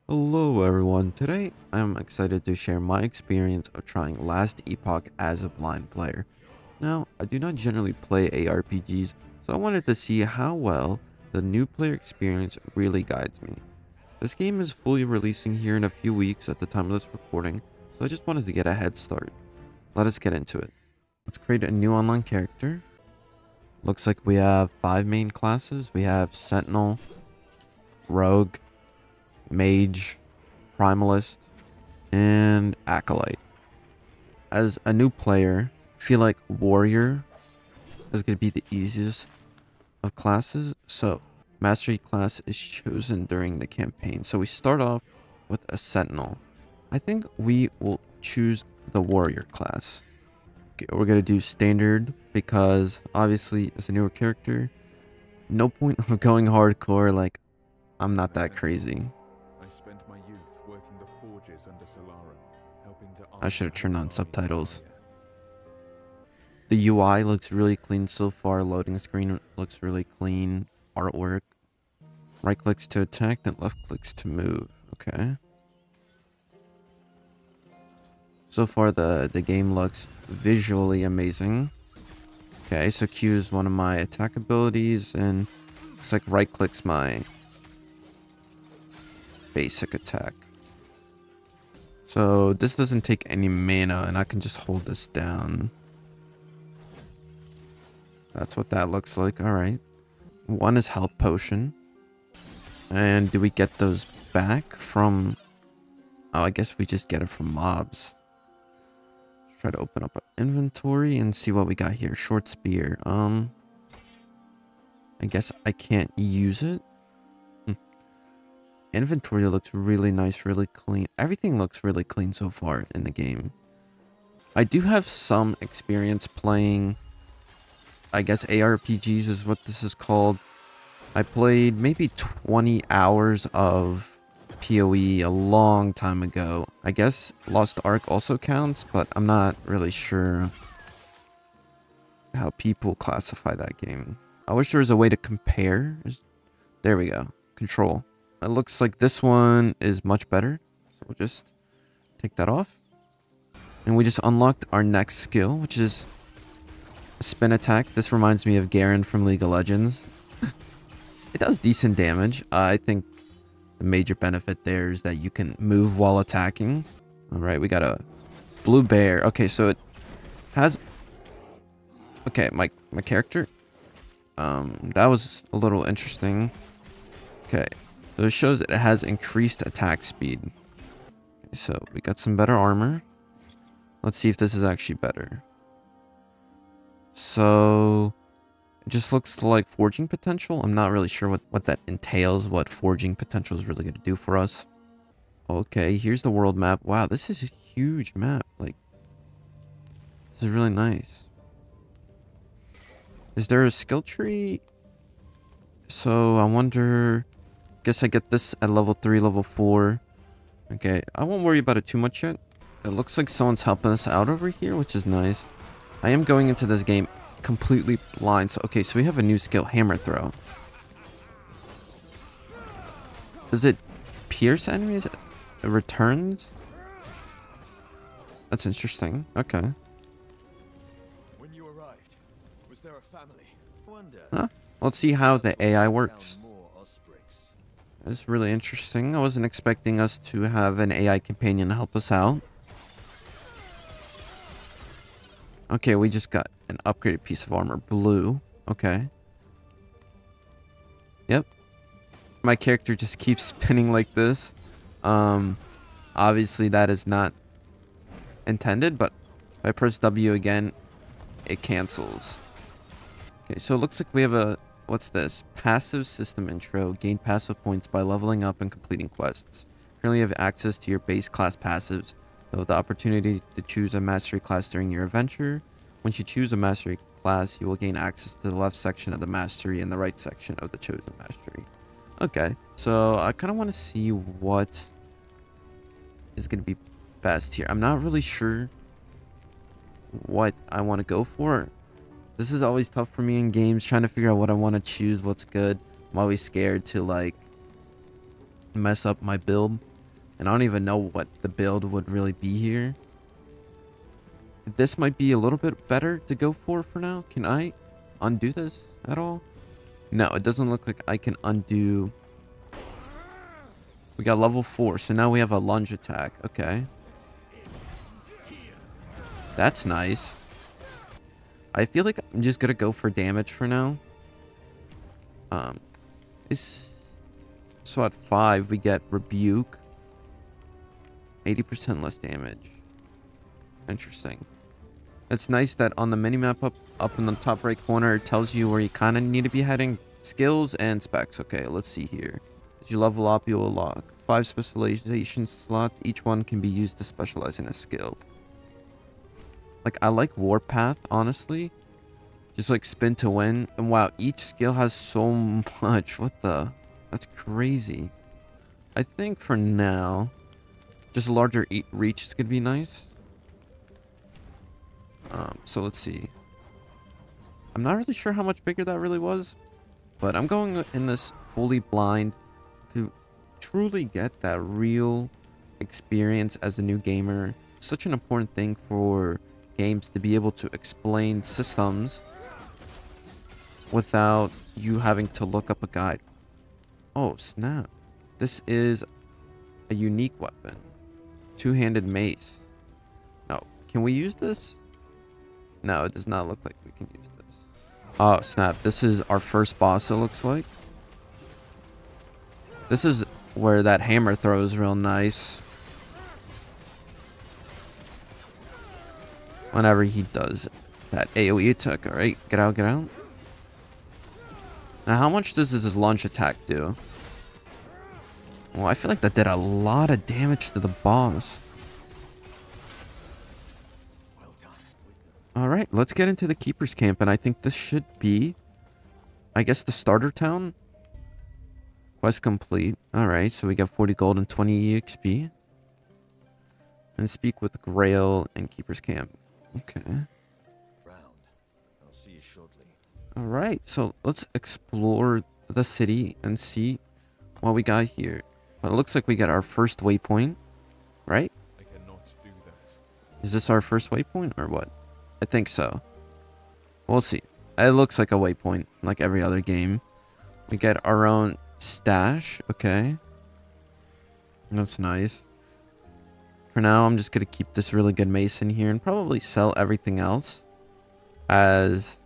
Hello everyone, today I'm excited to share my experience of trying Last Epoch as a blind player. Now, I do not generally play ARPGs, so I wanted to see how well the new player experience really guides me. This game is fully releasing here in a few weeks at the time of this recording, so I just wanted to get a head start. Let us get into it. Let's create a new online character. Looks like we have 5 main classes. We have Sentinel, Rogue, Mage, Primalist, and Acolyte. As a new player, I feel like Warrior is going to be the easiest of classes. So, Mastery class is chosen during the campaign. So we start off with a Sentinel. I think we will choose the Warrior class. Okay, we're going to do Standard because obviously as a newer character, no point of going hardcore, like I'm not that crazy. I spent my youth working the forges under Solarum, helping to I should have turned on subtitles. The UI looks really clean so far. Loading screen looks really clean. Artwork. Right clicks to attack, then left clicks to move. Okay. So far the game looks visually amazing. Okay, so Q is one of my attack abilities, and looks like right clicks my basic attack. So this doesn't take any mana, and I can just hold this down. That's what that looks like. All right. One is health potion. And do we get those back from... Oh, I guess we just get it from mobs. Let's try to open up our inventory and see what we got here. Short spear. I guess I can't use it. Inventory looks really nice, really clean. Everything looks really clean so far in the game. I do have some experience playing, I guess ARPGs is what this is called. I played maybe 20 hours of PoE a long time ago. I guess Lost Ark also counts, but I'm not really sure how people classify that game. I wish there was a way to compare. There we go. Control. It looks like this one is much better. So we'll just take that off. And we just unlocked our next skill, which is a spin attack. This reminds me of Garen from League of Legends. It does decent damage. I think the major benefit there is that you can move while attacking. All right, we got a blue bear. Okay, so it has... Okay, my character. That was a little interesting. Okay, so it shows that it has increased attack speed. Okay, so we got some better armor. Let's see if this is actually better. So... It just looks like forging potential. I'm not really sure what that entails, what forging potential is really going to do for us. Okay, here's the world map. Wow, this is a huge map. Like, this is really nice. Is there a skill tree? So, I wonder... Guess I get this at level 3, level 4. Okay, I won't worry about it too much yet. It looks like someone's helping us out over here, which is nice. I am going into this game completely blind. So okay, so we have a new skill, hammer throw. Does it pierce enemies? It returns? That's interesting. Okay. When you arrived, was there a family? Wonder. Huh? Let's see how the AI works. That's really interesting. I wasn't expecting us to have an AI companion help us out. Okay, we just got an upgraded piece of armor. Blue. Okay. Yep. My character just keeps spinning like this. Obviously that is not intended, but if I press W again, it cancels. Okay, so it looks like we have a... What's this? Passive system intro. Gain passive points by leveling up and completing quests. Currently you have access to your base class passives. So the opportunity to choose a mastery class during your adventure. Once you choose a mastery class, you will gain access to the left section of the mastery and the right section of the chosen mastery. Okay, so I kind of want to see what is going to be best here. I'm not really sure what I want to go for. This is always tough for me in games, trying to figure out what I want to choose, what's good. I'm always scared to like mess up my build. And I don't even know what the build would really be here. This might be a little bit better to go for now. Can I undo this at all? No, it doesn't look like I can undo. We got level 4, so now we have a lunge attack. Okay. That's nice. I feel like I'm just gonna go for damage for now. So at 5 we get rebuke. 80% less damage. Interesting. It's nice that on the minimap up in the top right corner, it tells you where you kind of need to be heading. Skills and specs. Okay, let's see here. As you level up, you will unlock 5 specialization slots. Each one can be used to specialize in a skill. Like, I like Warpath, honestly. Just like spin to win. And wow, each skill has so much. What the? That's crazy. I think for now, just a larger reach is going to be nice. So let's see. I'm not really sure how much bigger that really was, but I'm going in this fully blind to truly get that real experience as a new gamer. Such an important thing for games to be able to explain systems without you having to look up a guide. Oh, snap. This is a unique weapon. Two-handed mace. Now, can we use this? No, it does not look like we can use this. Oh, snap. This is our first boss, it looks like. This is where that hammer throws real nice. Whenever he does that AoE attack. Alright, get out, get out. Now, how much does this lunge attack do? Well, I feel like that did a lot of damage to the boss. Alright, let's get into the Keeper's Camp, and I think this should be, I guess, the starter town. Quest complete. Alright, so we got 40 gold and 20 EXP. And speak with Grail and Keeper's Camp. Okay. I'll see you shortly. Alright, so let's explore the city and see what we got here. Well, it looks like we got our first waypoint, right? I cannot do that. Is this our first waypoint or what? I think so. We'll see. It looks like a waypoint, like every other game. We get our own stash. Okay. That's nice. For now, I'm just going to keep this really good mace in here and probably sell everything else. As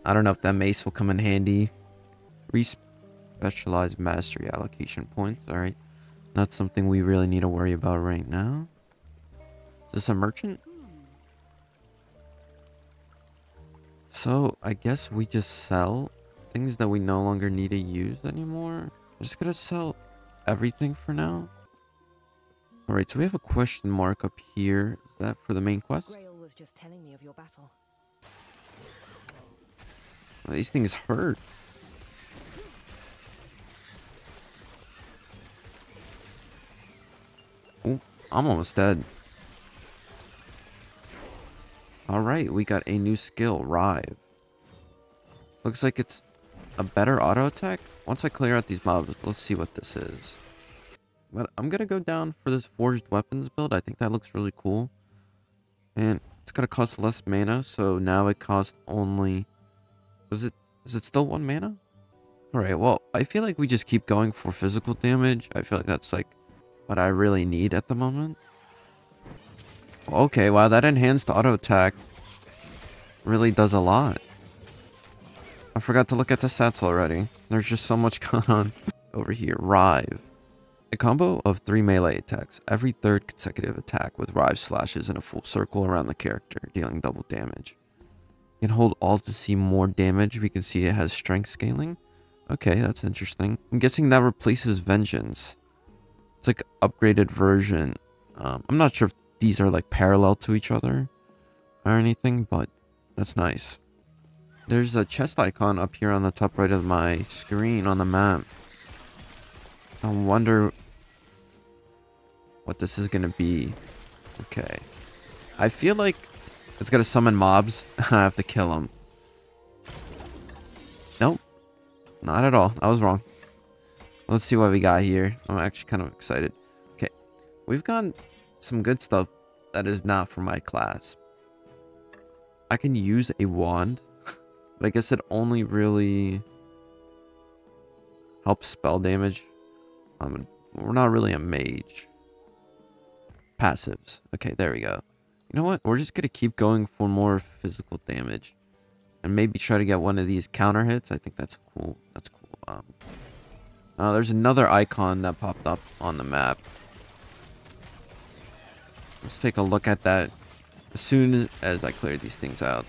I don't know if that mace will come in handy. Specialized mastery allocation points. Alright. Not something we really need to worry about right now. Is this a merchant? So, I guess we just sell things that we no longer need to use anymore. I'm just gonna sell everything for now. Alright, so we have a question mark up here. Is that for the main quest? Grail was just telling me of your battle. Well, these things hurt. Oh, I'm almost dead. Alright, we got a new skill, Rive. Looks like it's a better auto attack. Once I clear out these mobs, let's see what this is. But I'm gonna go down for this forged weapons build. I think that looks really cool. And it's gonna cost less mana, so now it costs only... is it still 1 mana? Alright, well, I feel like we just keep going for physical damage. I feel like that's like what I really need at the moment. Okay, wow, that enhanced auto attack really does a lot. I forgot to look at the stats already. There's just so much going on. Over here, Rive. A combo of 3 melee attacks. Every third consecutive attack with Rive slashes in a full circle around the character, dealing double damage. You can hold Alt to see more damage. We can see it has strength scaling. Okay, that's interesting. I'm guessing that replaces Vengeance. It's like an upgraded version. I'm not sure if these are like parallel to each other or anything, but that's nice. There's a chest icon up here on the top right of my screen on the map. I wonder what this is going to be. Okay. I feel like it's going to summon mobs. I have to kill them. Nope. Not at all. I was wrong. Let's see what we got here. I'm actually kind of excited. Okay. we've got some good stuff that is not for my class. I can use a wand, but I guess it only really helps spell damage. We're not really a mage. Passives. Okay, there we go. You know what? We're just gonna keep going for more physical damage, and maybe try to get one of these counter hits. I think that's cool. That's cool. There's another icon that popped up on the map. Let's take a look at that as soon as I clear these things out.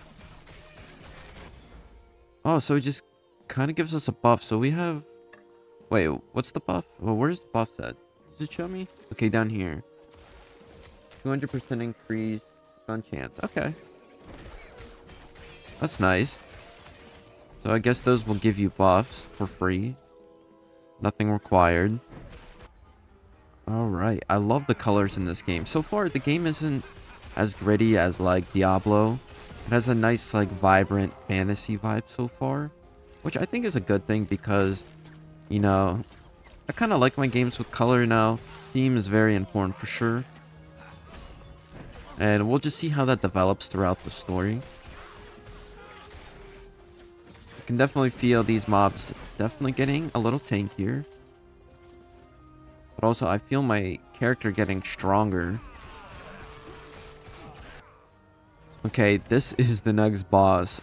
Oh, so it just kind of gives us a buff. So we have... Wait, what's the buff? Well, where's the buff at? Does it show me? Okay, down here. 200% increase stun chance. Okay. That's nice. So I guess those will give you buffs for free. Nothing required. Alright, I love the colors in this game. So far, the game isn't as gritty as, like, Diablo. It has a nice, like, vibrant fantasy vibe so far, which I think is a good thing because, you know, I kind of like my games with color now. Theme is very important for sure. And we'll just see how that develops throughout the story. I can definitely feel these mobs definitely getting a little tankier. But also, I feel my character getting stronger. Okay, this is the next boss.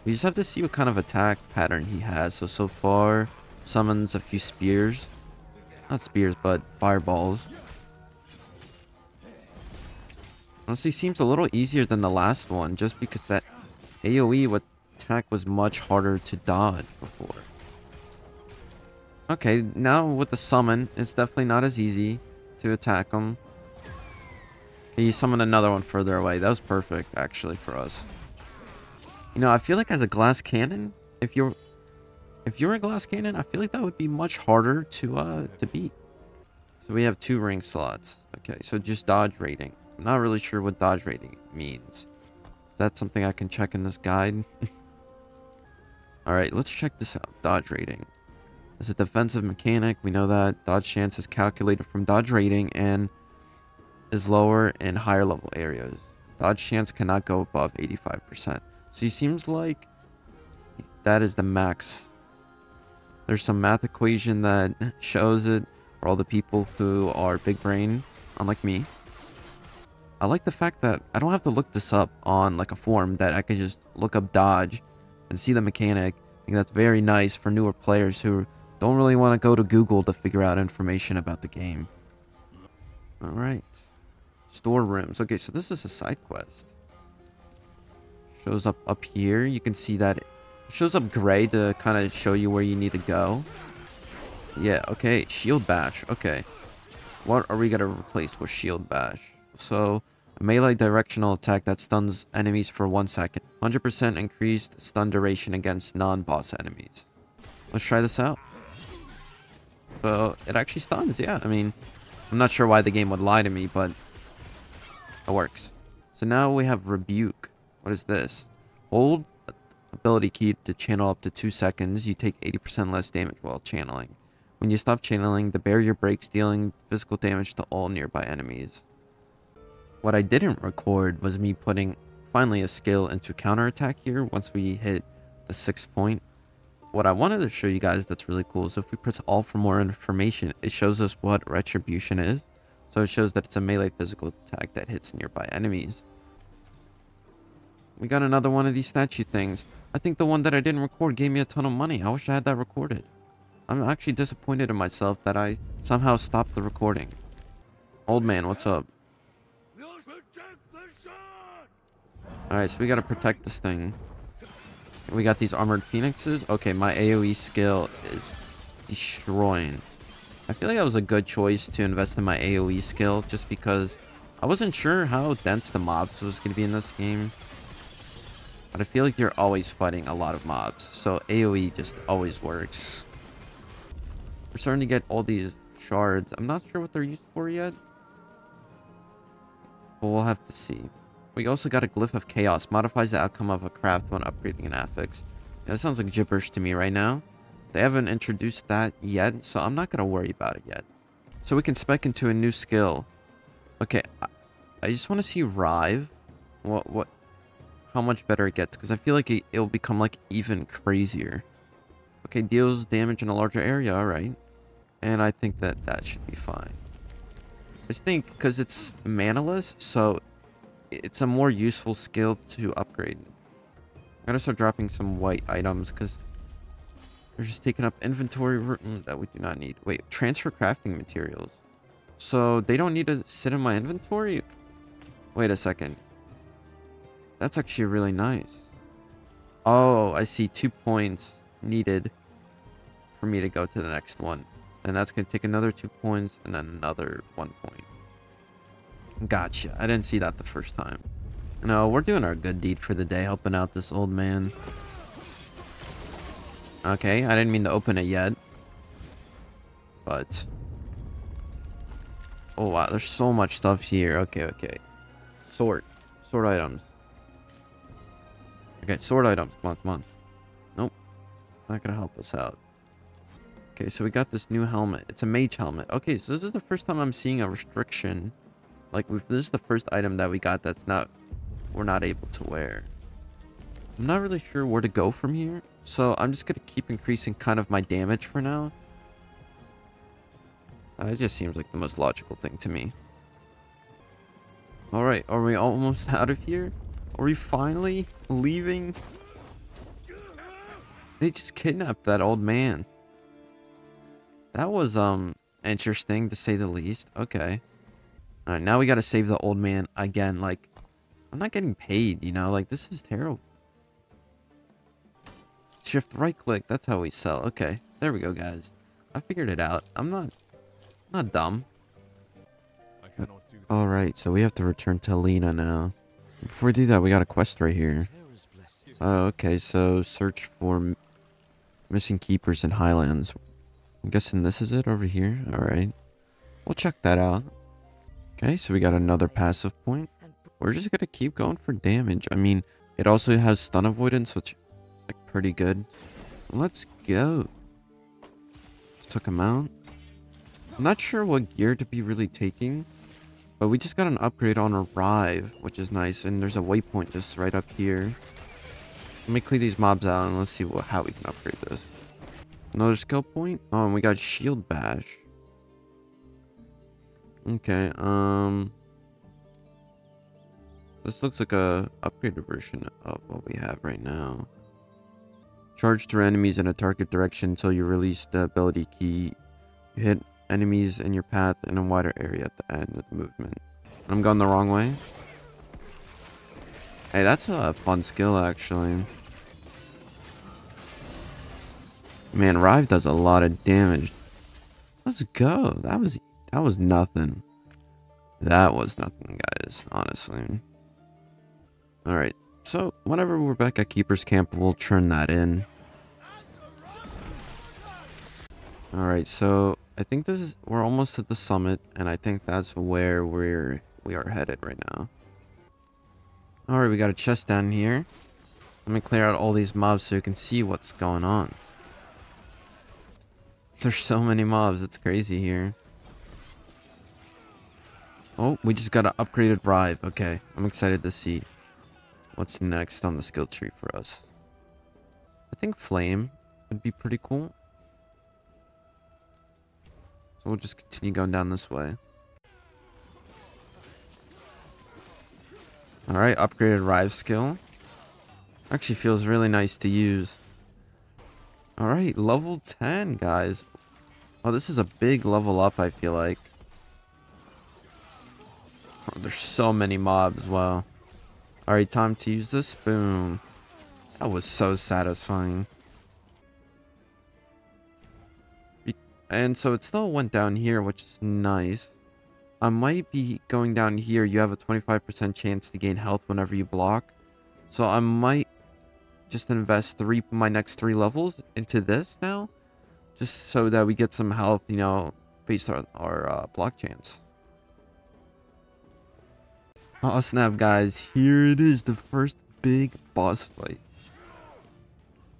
We just have to see what kind of attack pattern he has. So far, summons a few spears. Not spears, but fireballs. Honestly, seems a little easier than the last one, just because that AoE attack was much harder to dodge before. Okay, now with the summon, it's definitely not as easy to attack him. He summoned another one further away. That was perfect, actually, for us. You know, I feel like as a glass cannon, if you're a glass cannon, I feel like that would be much harder to beat. So we have 2 ring slots. Okay, so just dodge rating. I'm not really sure what dodge rating means. That's something I can check in this guide. Alright, let's check this out. Dodge rating. It's a defensive mechanic. We know that dodge chance is calculated from dodge rating and is lower in higher level areas. Dodge chance cannot go above 85%. So it seems like that is the max. There's some math equation that shows it for all the people who are big brain, unlike me. I like the fact that I don't have to look this up on like a forum, that I can just look up dodge and see the mechanic. I think that's very nice for newer players who don't really want to go to Google to figure out information about the game. Alright. Store rooms. Okay, so this is a side quest. Shows up here. You can see that it shows up gray to kind of show you where you need to go. Yeah, okay. Shield bash. Okay. What are we going to replace with shield bash? So, a melee directional attack that stuns enemies for 1 second. 100% increased stun duration against non-boss enemies. Let's try this out. So, it actually stuns, yeah. I mean, I'm not sure why the game would lie to me, but it works. So now we have Rebuke. What is this? Hold ability key to channel up to 2 seconds. You take 80% less damage while channeling. When you stop channeling, the barrier breaks, dealing physical damage to all nearby enemies. What I didn't record was me putting finally a skill into counterattack here once we hit the 6th point. What I wanted to show you guys that's really cool is if we press Alt for more information, it shows us what Retribution is. So it shows that it's a melee physical attack that hits nearby enemies. We got another one of these statue things. I think the one that I didn't record gave me a ton of money. I wish I had that recorded. I'm actually disappointed in myself that I somehow stopped the recording. Old man, what's up? Alright, so we gotta protect this thing. We got these armored phoenixes. Okay, my AoE skill is destroying. I feel like that was a good choice to invest in my AoE skill just because I wasn't sure how dense the mobs was going to be in this game. But I feel like you're always fighting a lot of mobs, so AoE just always works. We're starting to get all these shards. I'm not sure what they're used for yet, but we'll have to see. We also got a Glyph of Chaos. Modifies the outcome of a craft when upgrading an affix. Yeah, that sounds like gibberish to me right now. They haven't introduced that yet, so I'm not going to worry about it yet. So we can spec into a new skill. Okay, I just want to see Rive. How much better it gets, because I feel like it'll become like even crazier. Okay, deals damage in a larger area, alright. And I think that should be fine. I just think because it's manaless, so it's a more useful skill to upgrade. I gotta start dropping some white items because they're just taking up inventory room that we do not need. Wait, transfer crafting materials. So they don't need to sit in my inventory? Wait a second. That's actually really nice. Oh, I see 2 points needed for me to go to the next one. And that's going to take another 2 points and then another 1 point. Gotcha. I didn't see that the first time. No, we're doing our good deed for the day, helping out this old man. Okay, I didn't mean to open it yet. But... oh, wow, there's so much stuff here. Okay. Sword items. Okay, sword items. Come on. Nope. Not gonna help us out. Okay, so we got this new helmet. It's a mage helmet. Okay, so this is the first time I'm seeing a restriction. Like, this is the first item that we got that's we're not able to wear. I'm not really sure where to go from here. So I'm just gonna keep increasing kind of my damage for now. It just seems like the most logical thing to me. Alright, are we almost out of here? Are we finally leaving? They just kidnapped that old man. That was, interesting to say the least. Okay. Alright, now we gotta save the old man again. Like, I'm not getting paid, you know? Like, this is terrible. Shift right click. That's how we sell. Okay. There we go, guys. I figured it out. I'm not dumb. Alright, so we have to return to Alina now. Before we do that, we got a quest right here. Oh, okay, so search for missing keepers in Highlands. I'm guessing this is it over here. Alright. We'll check that out. Okay, so we got another passive point. We're just gonna keep going for damage. I mean, it also has stun avoidance, which is like pretty good. Let's go. Just took him out. I'm not sure what gear to be really taking. But we just got an upgrade on Arrive, which is nice. And there's a waypoint just right up here. Let me clear these mobs out and let's see how we can upgrade this. Another skill point. Oh, and we got Shield Bash. Okay, this looks like a upgraded version of what we have right now. Charge through enemies in a target direction until you release the ability key. You hit enemies in your path in a wider area at the end of the movement. I'm going the wrong way. Hey, that's a fun skill, actually. Man, Rive does a lot of damage. Let's go. That was nothing. That was nothing, guys, honestly. Alright, so whenever we're back at Keeper's Camp, we'll turn that in. Alright, so I think we're almost at the summit, and I think that's where we are headed right now. Alright, we got a chest down here. Let me clear out all these mobs so you can see what's going on. There's so many mobs, it's crazy here. Oh, we just got an upgraded Rive. Okay, I'm excited to see what's next on the skill tree for us. I think Flame would be pretty cool. So we'll just continue going down this way. Alright, upgraded Rive skill. Actually feels really nice to use. Alright, level 10, guys. Oh, this is a big level up, I feel like. Oh, there's so many mobs, wow. Alright, time to use this. Boom. That was so satisfying. And so it still went down here, which is nice. I might be going down here. You have a 25% chance to gain health whenever you block. So I might just invest my next 3 levels into this now. Just so that we get some health, you know, based on our block chance. Oh snap, guys. Here it is. The first big boss fight.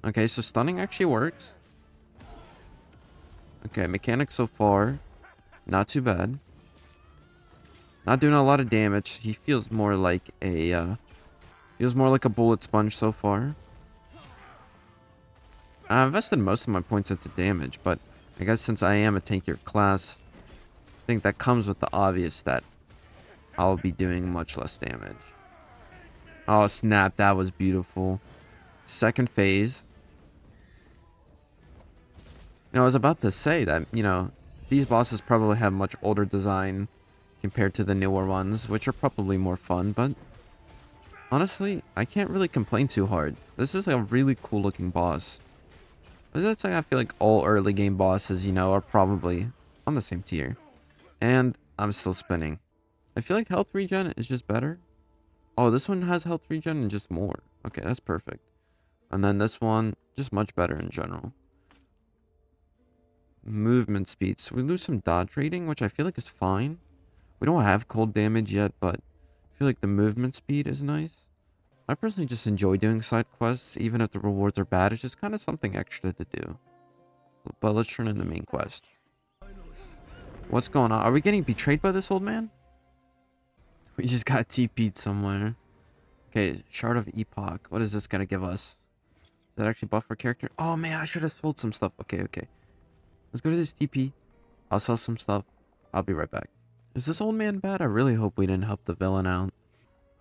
Okay, so stunning actually works. Okay, mechanics so far. Not too bad. Not doing a lot of damage. He feels more like a bullet sponge so far. I invested most of my points into damage, but I guess since I am a tankier class, I think that comes with the obvious that I'll be doing much less damage. Oh snap, that was beautiful. Second phase. You know, I was about to say that, you know, these bosses probably have much older design compared to the newer ones, which are probably more fun, but honestly, I can't really complain too hard. This is a really cool looking boss. But that's like, I feel like all early game bosses, you know, are probably on the same tier. And I'm still spinning. I feel like health regen is just better. Oh, this one has health regen and just more. Okay, that's perfect. And then this one, just much better in general. Movement speed. So we lose some dodge rating, which I feel like is fine. We don't have cold damage yet, but I feel like the movement speed is nice. I personally just enjoy doing side quests, even if the rewards are bad. It's just kind of something extra to do. But let's turn in the main quest. What's going on? Are we getting betrayed by this old man? We just got TP'd somewhere. Okay, Shard of Epoch. What is this gonna give us? Does that actually buff our character? Oh man, I should have sold some stuff. Okay. Let's go to this TP. I'll sell some stuff. I'll be right back. Is this old man bad? I really hope we didn't help the villain out.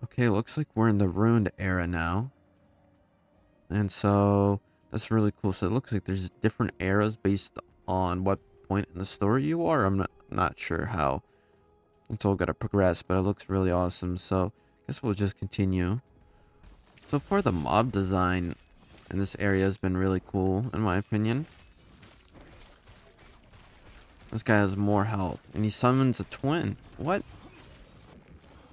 Okay, looks like we're in the ruined era now. And so that's really cool. So it looks like there's different eras based on what point in the story you are. I'm not sure how it's all gonna progress, but it looks really awesome. So I guess we'll just continue. So far the mob design in this area has been really cool in my opinion. This guy has more health and he summons a twin. What?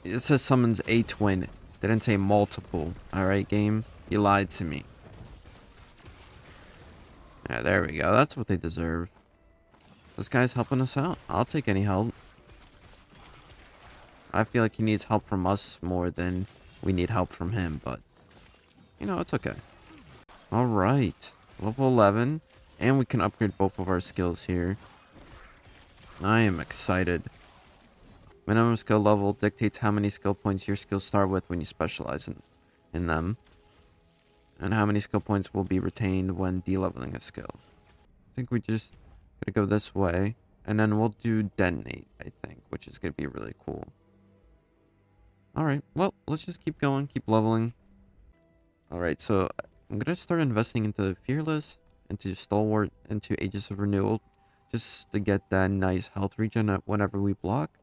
It says summons a twin. They didn't say multiple. Alright, game. You lied to me. Yeah, there we go. That's what they deserve. This guy's helping us out. I'll take any help. I feel like he needs help from us more than we need help from him, but you know, it's okay. Alright. Level 11. And we can upgrade both of our skills here. I am excited. Minimum skill level dictates how many skill points your skills start with when you specialize in them. And how many skill points will be retained when de-leveling a skill. I think we just gotta go this way. And then we'll do detonate, I think. Which is gonna be really cool. Alright, well, let's just keep going, keep leveling. Alright, so I'm gonna start investing into Fearless, into Stalwart, into Aegis of Renewal. Just to get that nice health regen whenever we block.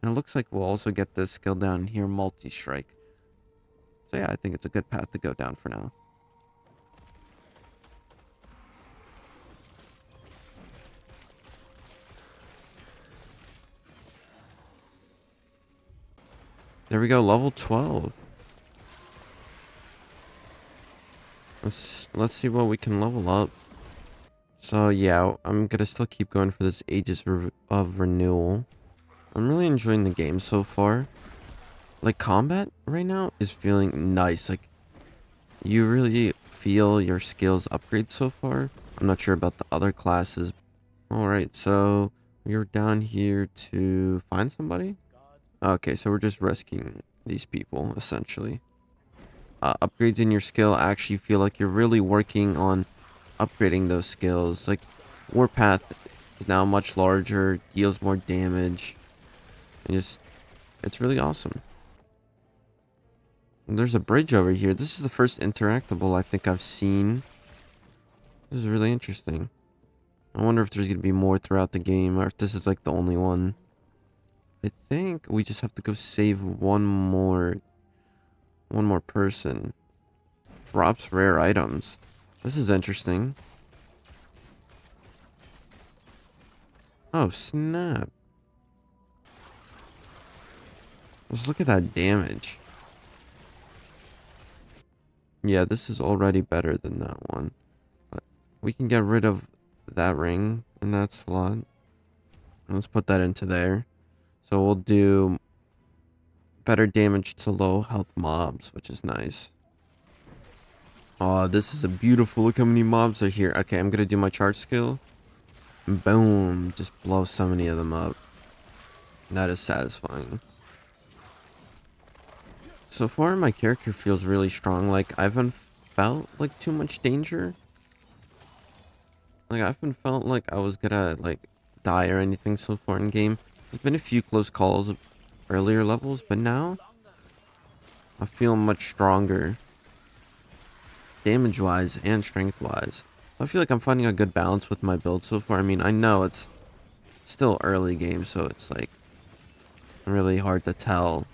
And it looks like we'll also get this skill down here, Multi-Strike. So yeah, I think it's a good path to go down for now. There we go, level 12. Let's see what we can level up. So yeah, I'm gonna still keep going for this Aegis of Renewal. I'm really enjoying the game so far. Like, combat right now is feeling nice. Like, you really feel your skills upgrade so far. I'm not sure about the other classes. Alright, so we're down here to find somebody? Okay, so we're just rescuing these people, essentially. Upgrades in your skill actually feel like you're really working on upgrading those skills. Like, Warpath is now much larger, deals more damage. And just, it's really awesome. And there's a bridge over here. This is the first interactable I think I've seen. This is really interesting. I wonder if there's going to be more throughout the game, or if this is like the only one. I think we just have to go save one more person. Drops rare items. This is interesting. Oh, snap. Let's look at that damage. Yeah, this is already better than that one. But we can get rid of that ring in that slot. Let's put that into there. So we'll do better damage to low health mobs, which is nice. Oh, this is a beautiful, look how many mobs are here. Okay, I'm gonna do my charge skill. Boom, just blow so many of them up. That is satisfying. So far, my character feels really strong. Like, I haven't felt like too much danger. Like, I haven't felt like I was gonna like die or anything so far in game. There's been a few close calls earlier levels, but now I feel much stronger damage wise and strength wise. I feel like I'm finding a good balance with my build so far. I mean, I know it's still early game, so it's like really hard to tell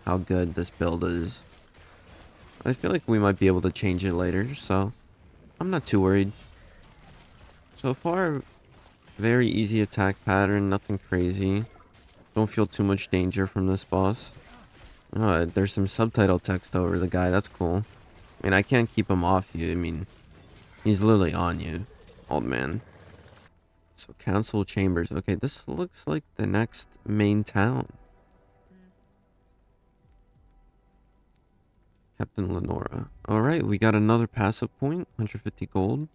how good this build is. I feel like we might be able to change it later, so I'm not too worried. So far, very easy attack pattern, nothing crazy. Don't feel too much danger from this boss. Oh, there's some subtitle text over the guy, that's cool. I mean, I can't keep him off you. I mean, he's literally on you, old man. So, Council Chambers. Okay, this looks like the next main town. Captain Lenora. Alright, we got another passive point, 150 gold.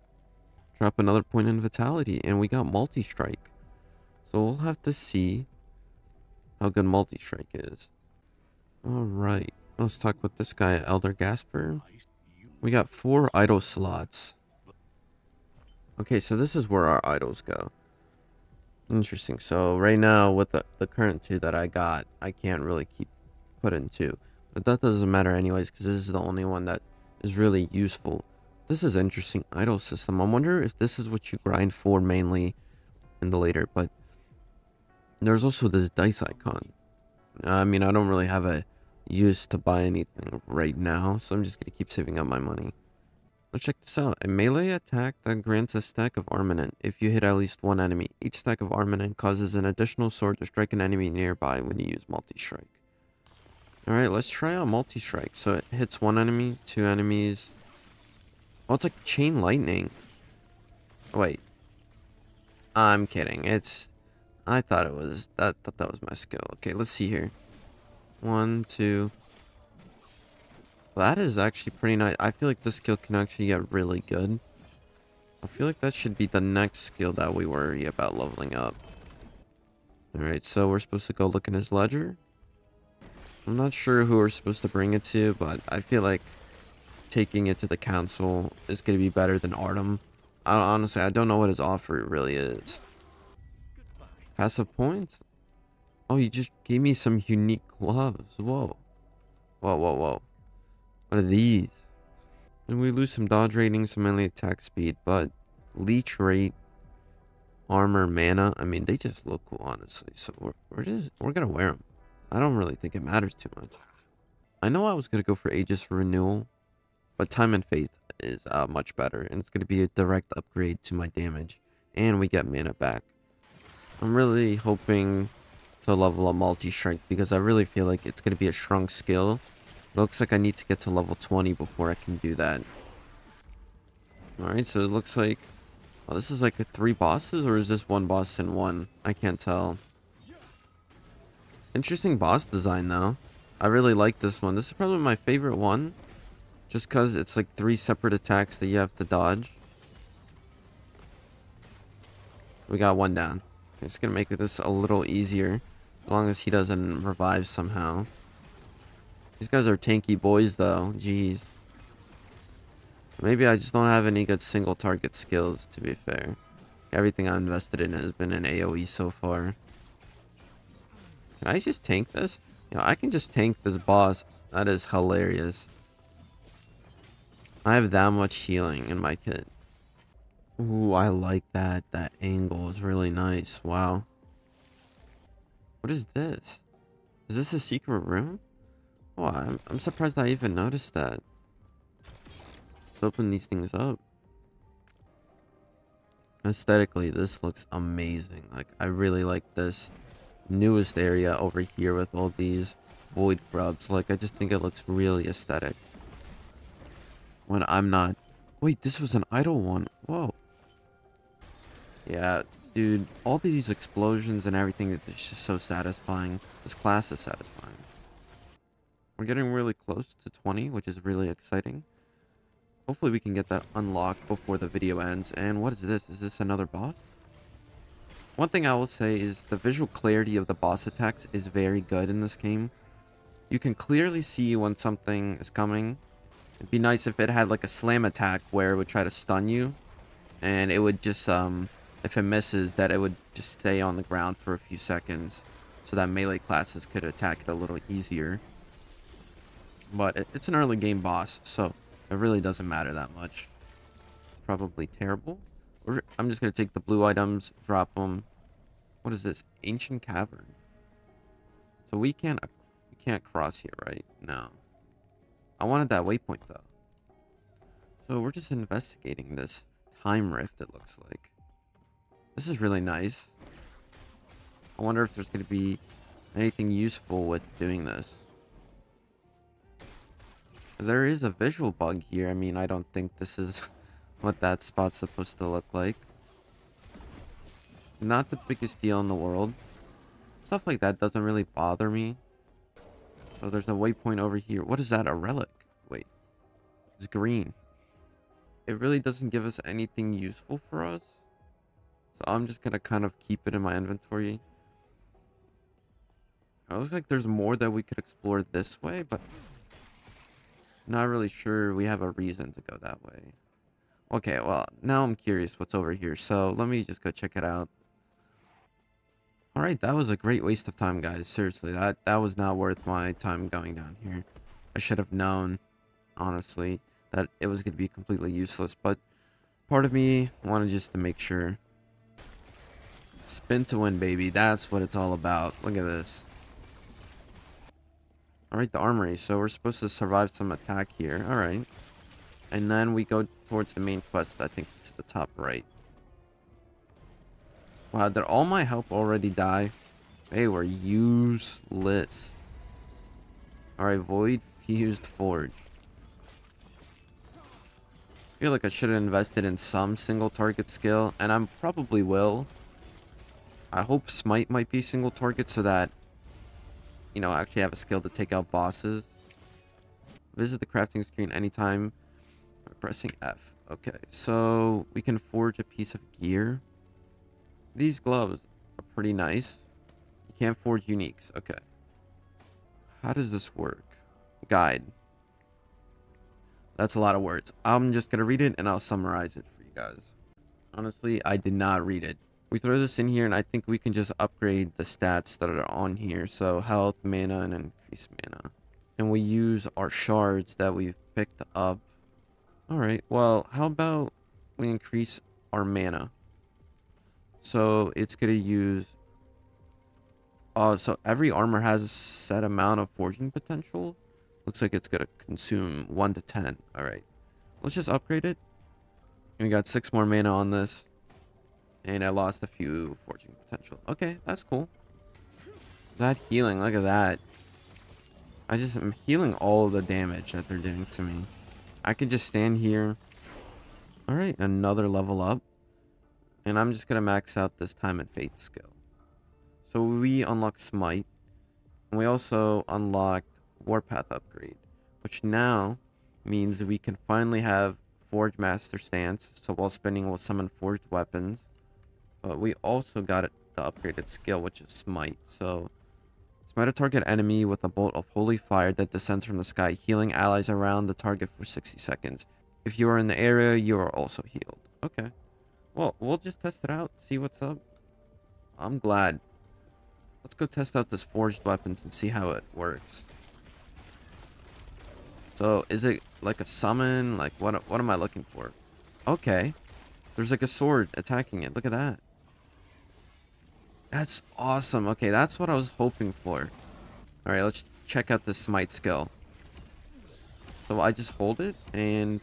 Drop another point in Vitality, and we got Multi-Strike. So, we'll have to see how good Multi-Strike is. Alright, let's talk with this guy, Elder Gasper. We got 4 idol slots. Okay, so this is where our idols go. Interesting. So right now with the current 2 that I got, I can't really keep putting 2. But that doesn't matter anyways, because this is the only one that is really useful. This is interesting idol system. I wonder if this is what you grind for mainly in the later. But there's also this dice icon. I mean, I don't really have a use to buy anything right now, so I'm just going to keep saving up my money. Let's check this out. A melee attack that grants a stack of armament if you hit at least 1 enemy. Each stack of armament causes an additional sword to strike an enemy nearby when you use multi-strike. Alright, let's try out multi-strike. So it hits 1 enemy, 2 enemies. Oh, it's like chain lightning. Oh, wait. I'm kidding. I thought it was... That was my skill. Okay, let's see here. 1, 2... That is actually pretty nice. I feel like this skill can actually get really good. I feel like that should be the next skill that we worry about leveling up. Alright, so we're supposed to go look in his ledger. I'm not sure who we're supposed to bring it to, but I feel like taking it to the council is going to be better than Artem. Honestly, I don't know what his offer really is. Passive points? Oh, he just gave me some unique gloves. Whoa. Whoa, whoa, whoa. What are these? And we lose some dodge rating, some melee attack speed, but leech rate, armor, mana. I mean, they just look cool, honestly. So we're gonna wear them. I don't really think it matters too much. I know I was gonna go for Aegis for renewal, but Time and Faith is much better, and it's gonna be a direct upgrade to my damage, and we get mana back. I'm really hoping to level up multi-strike because I really feel like it's gonna be a strong skill. It looks like I need to get to level 20 before I can do that. Alright, so it looks like... Oh, this is like 3 bosses, or is this 1 boss in 1? I can't tell. Interesting boss design, though. I really like this one. This is probably my favorite one. Just because it's like 3 separate attacks that you have to dodge. We got 1 down. It's going to make this a little easier. As long as he doesn't revive somehow. These guys are tanky boys, though. Jeez. Maybe I just don't have any good single target skills, to be fair. Everything I invested in has been an AoE so far. Can I just tank this? Yeah, I can just tank this boss. That is hilarious. I have that much healing in my kit. Ooh, I like that. That angle is really nice. Wow. What is this? Is this a secret room? Oh, I'm surprised I even noticed that. Let's open these things up. Aesthetically, this looks amazing. Like, I really like this newest area over here with all these void grubs. Like, I just think it looks really aesthetic. When I'm not... Wait, this was an idle one. Whoa. Yeah, dude, all these explosions and everything is just so satisfying. This class is satisfying. We're getting really close to 20, which is really exciting. Hopefully we can get that unlocked before the video ends. And what is this? Is this another boss? One thing I will say is the visual clarity of the boss attacks is very good in this game. You can clearly see when something is coming. It'd be nice if it had like a slam attack where it would try to stun you, and it would just if it misses, that it would just stay on the ground for a few seconds so that melee classes could attack it a little easier. But it's an early game boss, so it really doesn't matter that much. It's probably terrible. I'm just gonna take the blue items, drop them. What is this? Ancient cavern. So we can't cross here, right? No. I wanted that waypoint though. So we're just investigating this time rift, it looks like. This is really nice. I wonder if there's going to be anything useful with doing this. There is a visual bug here. I mean, I don't think this is what that spot's supposed to look like. Not the biggest deal in the world. Stuff like that doesn't really bother me. So there's a waypoint over here. What is that? A relic? Wait. It's green. It really doesn't give us anything useful for us. So I'm just going to kind of keep it in my inventory. It looks like there's more that we could explore this way, but not really sure we have a reason to go that way. Okay, well, now I'm curious what's over here. So let me just go check it out. All right, that was a great waste of time, guys. Seriously, that was not worth my time going down here. I should have known, honestly, that it was going to be completely useless. But part of me wanted just to make sure. Spin to win, baby. That's what it's all about. Look at this. All right, the armory. So we're supposed to survive some attack here. All right. And then we go towards the main quest, I think, to the top right. Wow, did all my help already die? They were useless. Alright, Void Fused Forge. I feel like I should have invested in some single target skill, and I probably will. I hope Smite might be single target so that, you know, I actually have a skill to take out bosses. Visit the crafting screen anytime by pressing F. Okay, so we can forge a piece of gear. These gloves are pretty nice. You can't forge uniques. Okay. How does this work? Guide. That's a lot of words. I'm just going to read it and I'll summarize it for you guys. Honestly, I did not read it. We throw this in here and I think we can just upgrade the stats that are on here. So health, mana, and increased mana. And we use our shards that we've picked up. Alright, well, how about we increase our mana? So it's going to use... so every armor has a set amount of forging potential. Looks like it's going to consume 1 to 10. Alright. Let's just upgrade it. And we got 6 more mana on this. And I lost a few forging potential. Okay, that's cool. That healing, look at that. I'm healing all of the damage that they're doing to me. I could just stand here. Alright, another level up. And I'm just going to max out this time and faith skill. So we unlock Smite. And we also unlocked Warpath upgrade. Which now means we can finally have Forge Master Stance. So while spinning, we'll summon forged weapons. But we also got the upgraded skill, which is Smite. So smite a target enemy with a bolt of holy fire that descends from the sky, healing allies around the target for 60 seconds. If you are in the area, you are also healed. Okay. Well, we'll just test it out, see what's up. I'm glad. Let's go test out this forged weapons and see how it works. So, is it like a summon? Like, what am I looking for? Okay. There's like a sword attacking it. Look at that. That's awesome. Okay, that's what I was hoping for. Alright, let's check out the smite skill. So I just hold it and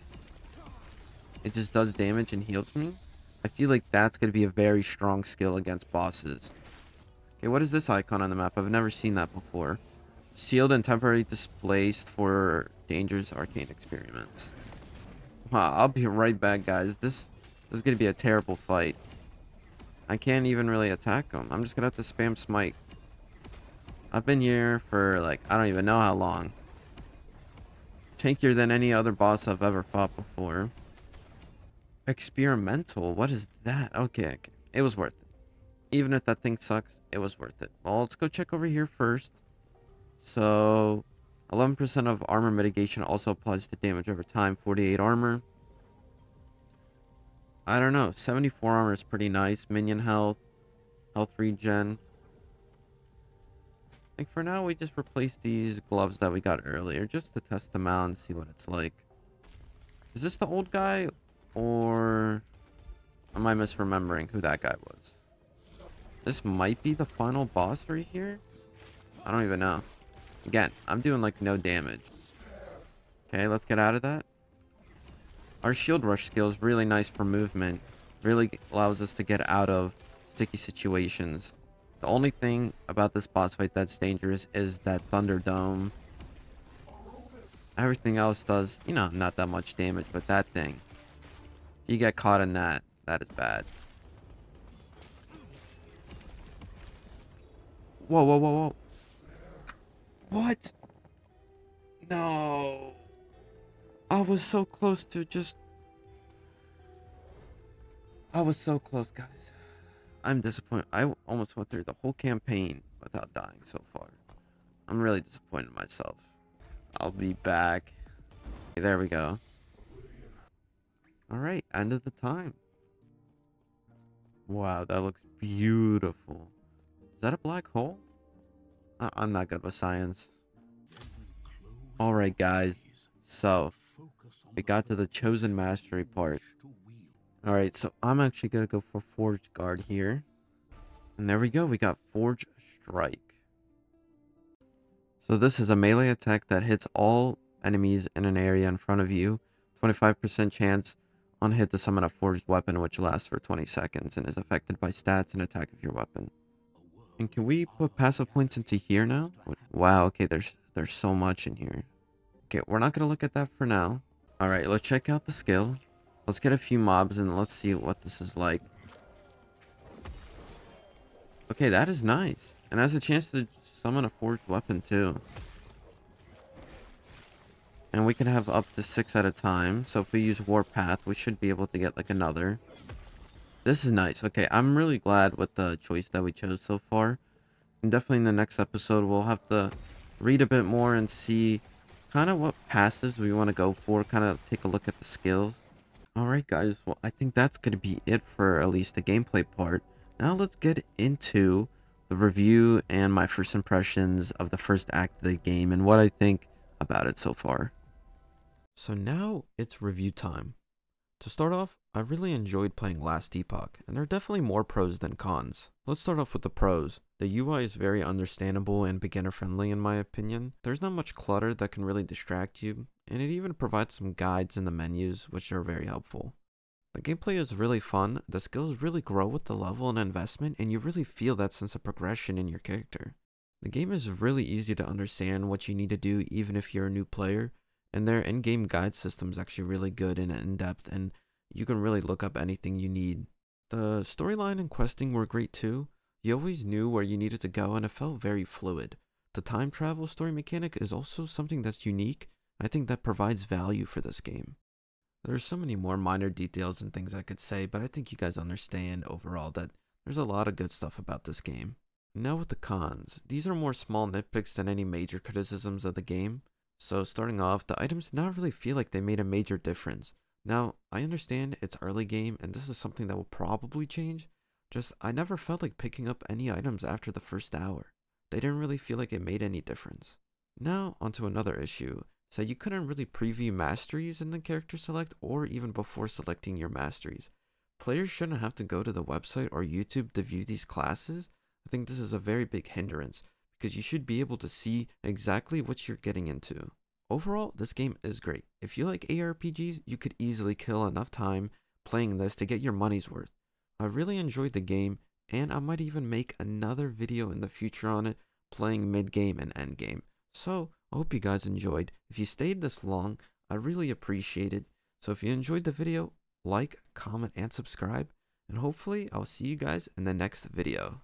it just does damage and heals me. I feel like that's going to be a very strong skill against bosses. Okay, what is this icon on the map? I've never seen that before. Sealed and temporarily displaced for dangerous arcane experiments. Wow, I'll be right back, guys. This is going to be a terrible fight. I can't even really attack them. I'm just going to have to spam smite. I've been here for, like, I don't even know how long. Tankier than any other boss I've ever fought before. Experimental? What is that? Okay, okay. It was worth it. Even if that thing sucks, it was worth it. Well, let's go check over here first. So 11% of armor mitigation also applies to damage over time. 48 armor. I don't know. 74 armor is pretty nice. Minion health. Health regen. I think for now we just replace these gloves that we got earlier just to test them out and see what it's like. Is this the old guy, or am I misremembering who that guy was? This might be the final boss right here. I don't even know. Again, I'm doing like no damage. Okay, let's get out of that. Our shield rush skill is really nice for movement. Really allows us to get out of sticky situations. The only thing about this boss fight that's dangerous is that Thunderdome. Everything else does, you know, not that much damage, but that thing. If you get caught in that, that is bad. Whoa, whoa, whoa, whoa. What? No. I was so close to just... I was so close, guys. I'm disappointed. I almost went through the whole campaign without dying so far. I'm really disappointed in myself. I'll be back. Okay, there we go. Alright, end of the time. Wow, that looks beautiful. Is that a black hole? I'm not good with science. Alright, guys. So, we got to the chosen mastery part. Alright, so I'm actually going to go for Forge Guard here. And there we go. We got Forge Strike. So this is a melee attack that hits all enemies in an area in front of you. 25% chance on hit to summon a forged weapon, which lasts for 20 seconds and is affected by stats and attack of your weapon. And can we put passive points into here now? Wow, okay, there's so much in here. Okay, we're not going to look at that for now. Alright, let's check out the skill. Let's get a few mobs and let's see what this is like. Okay, that is nice. And has a chance to summon a forged weapon too. And we can have up to 6 at a time. So if we use Warpath, we should be able to get like another. This is nice. Okay, I'm really glad with the choice that we chose so far. And definitely in the next episode, we'll have to read a bit more and see kind of what passives we want to go for. Kind of take a look at the skills. Alright guys, well I think that's going to be it for at least the gameplay part. Now let's get into the review and my first impressions of the first act of the game and what I think about it so far. So now it's review time. To start off, I really enjoyed playing Last Epoch, and there are definitely more pros than cons. Let's start off with the pros. The UI is very understandable and beginner friendly in my opinion. There's not much clutter that can really distract you, and it even provides some guides in the menus which are very helpful. The gameplay is really fun, the skills really grow with the level and investment, and you really feel that sense of progression in your character. The game is really easy to understand what you need to do even if you're a new player, and their in-game guide system is actually really good and in-depth, and you can really look up anything you need. The storyline and questing were great too. You always knew where you needed to go and it felt very fluid. The time travel story mechanic is also something that's unique, and I think that provides value for this game. There are so many more minor details and things I could say, but I think you guys understand overall that there's a lot of good stuff about this game. Now with the cons, these are more small nitpicks than any major criticisms of the game. So starting off, the items did not really feel like they made a major difference. Now, I understand it's early game and this is something that will probably change, just I never felt like picking up any items after the first hour. They didn't really feel like it made any difference. Now, onto another issue, so you couldn't really preview masteries in the character select or even before selecting your masteries. Players shouldn't have to go to the website or YouTube to view these classes. I think this is a very big hindrance, because you should be able to see exactly what you're getting into. Overall, this game is great. If you like ARPGs, you could easily kill enough time playing this to get your money's worth. I really enjoyed the game, and I might even make another video in the future on it, playing mid-game and end-game. So, I hope you guys enjoyed. If you stayed this long, I really appreciate it. So if you enjoyed the video, like, comment, and subscribe. And hopefully, I'll see you guys in the next video.